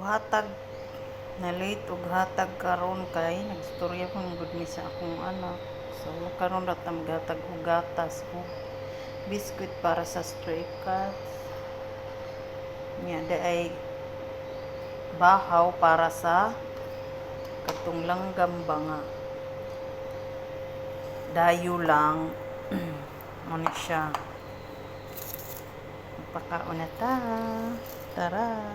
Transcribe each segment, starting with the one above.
hatag na late og hatag karon kay nagstorya ko ng good sa akong anak. So karon ra ta maghatag og gatas o biscuit para sa stray cats. Nya ay bahaw para sa katong langgam ba nga dayo lang. Ano siya, magpakaon na ta, tara.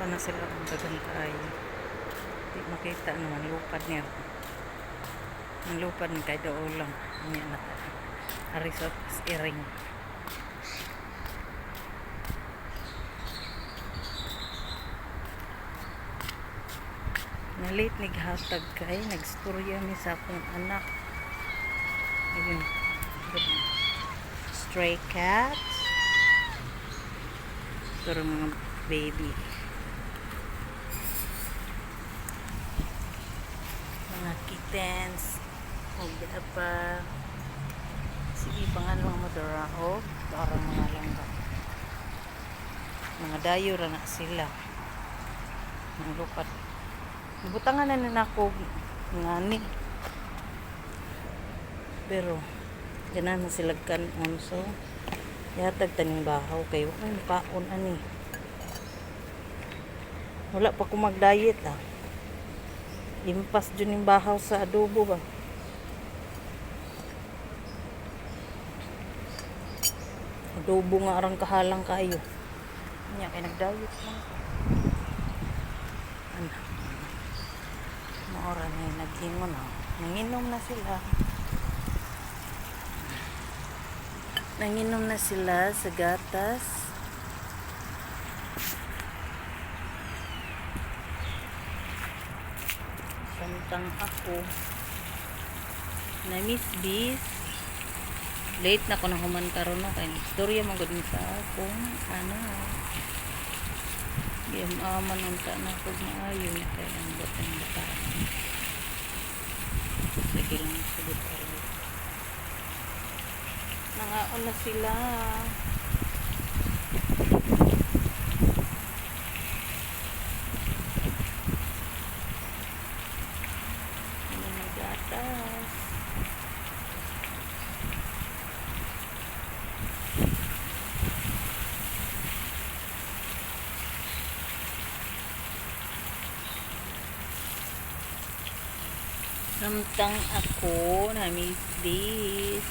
Ano sila kung gagantay, di makita naman lupad niya, ang lupad ni kay doon lang niya na ta arisot iring. Nalit naghatag kay nagstorya mi sa akong anak. Ayun, stray cats, pero mga baby, mga kittens o pa sige pangalawang madara o parang mga langga, mga dayo ra na sila, mga lupat. Butangan na nako ngani. Pero ganan na sila kanon, so yatag taning bahaw kay wa may paon ani. Wala pa ko mag-diet Impas dyan yung bahaw sa adobo ba. Adobo nga arang kahalang kayo. Nya kay nag-diet man ko. Ano? Maora na naghingon nanginom na sila. Nanginom na sila sa gatas. Samtang ako na Miss Bis, late na ko na human karon kay istorya man gud sa akong aman unta na ko maayo na kay ang butang bata. Sige lang sagot karon. Nangaon na sila. Ini na gatas. Samtang ako na Miss Bis.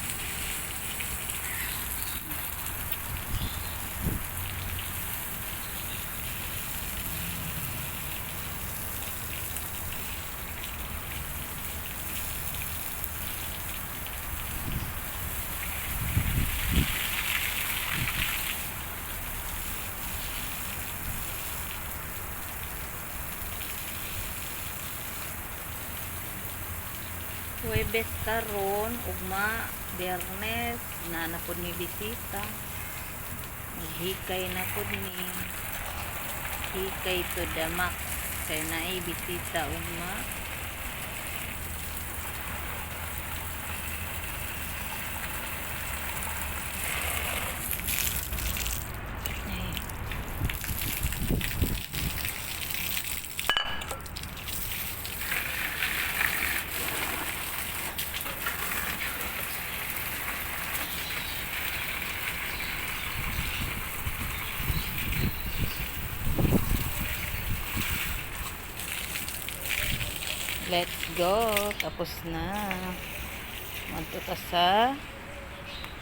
Huwebes karon ugma Biyernes na napod ni bisita. Maghikay na pod ni hikay to the max kay naay bisita ugma. Let's go. Tapos na. Magtuta sa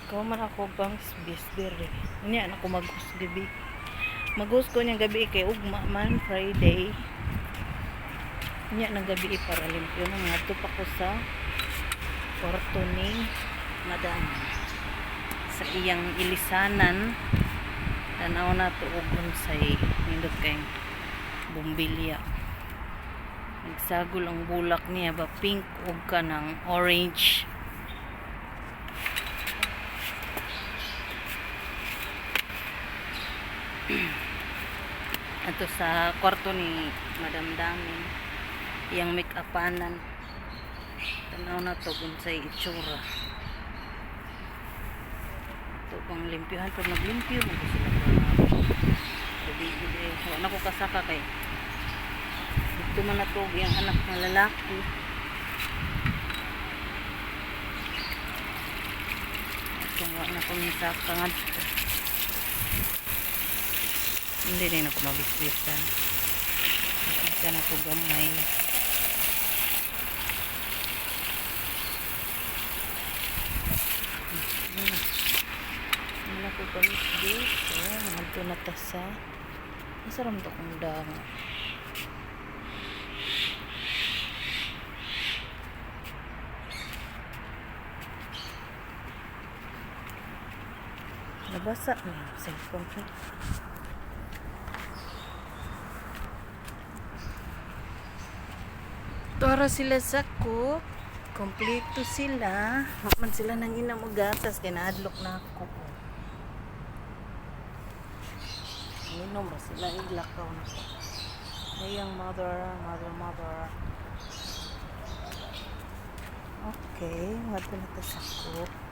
ikaw man ako bang bisbir niya ako mag-hus gabi. Mag-hus ko niyang gabi kay ugma man Friday. Niya nang gabi para limpyo na nga pa ko sa kwarto ni Madam sa iyang ilisanan. Tanaw na to og unsay nindot kay bumbilya. Nagsagol ang bulak niya ba pink o kanang orange. Ato sa kwarto ni Madam Dami iyang make-upanan. tanaw na to kung sa'y itsura. Ito pang limpyohan. Pag naglimpyo mo ko sila gabi wala na ko kasaka kay dito man natog yung anak ng lalaki. Ito nga na ko nisaka nga dito. Hindi rin ako mabisbisan. Isa na ko gamay. Wala ko gamis dito. Nandito na tasa. Masaram to kong dama. Nabasa na yung cellphone ko. Toro sila sa cook. Kompleto sila. Haman sila nang inamugatas. Kinadlok na ako. Inom ba sila? Iglakaw na ko. Ayang mother. Okay. Mato na ta sa cook.